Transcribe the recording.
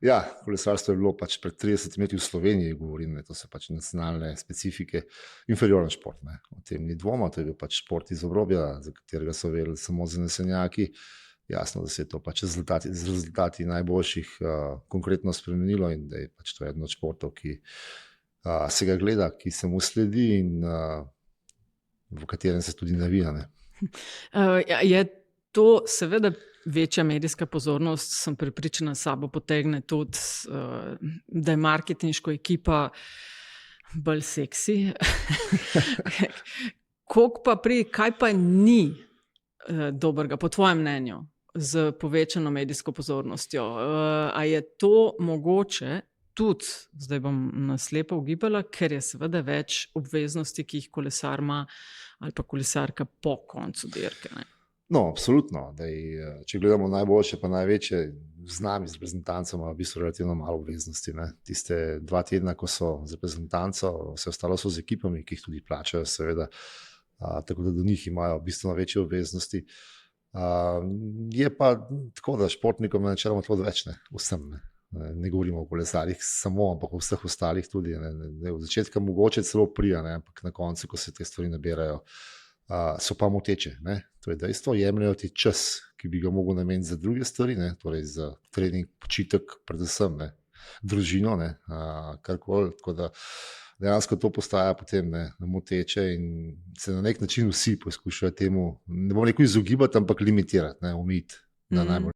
Ja, kolesarstvo je bilo pač pred 30 leti v Sloveniji, govorim, ne, to so pač nacionalne specifike, inferiorni šport. Ne. O tem ni dvoma, to je bil pač šport iz obrobja, za katerega so vedeli samo zanesenjaki. Jasno, da se je to pač z rezultati najboljših konkretno spremenilo in da je pač to eden od športov, ki se ga gleda, ki se mu sledi in v katerem se tudi navija. Ne. Je to seveda večja medijska pozornost, sem prepričana, sabo potegne tudi, da je marketinško ekipa bolj seksi. Kaj pa ni dobrega, po tvojem mnenju, z povečano medijsko pozornostjo? A je to mogoče tudi, zdaj bom naslepo ugibala, ker je seveda več obveznosti, ki jih kolesar ima ali pa kolesarka po koncu dirke, ne? No, absolutno. Če gledamo najboljše pa največje, z nami, z reprezentancem, v bistvu relativno malo obveznosti. Ne. Tiste 2 tedna, ko so z reprezentanco, vse ostalo so z ekipami, ki jih tudi plačajo, seveda, tako da do njih imajo bistveno večje obveznosti. Je pa tako, da športnikom je načeloma to odveč, vsem. Ne govorimo o kolesarjih samo, ampak o vseh ostalih tudi. Ne. Od začetka mogoče celo prija, ampak na koncu, ko se te stvari naberajo, so pa moteče. Ne. To je dejstvo, jemljajo ti čas, ki bi ga mogel nameniti za druge stvari, ne. Torej za trening, počitek, predvsem, ne. Družino, ne. Karkoli, tako da dejansko to postaja potem moteče in se na nek način vsi poskušajo temu, ne bom rekel izogibati, ampak limitirati, omejiti na najbolj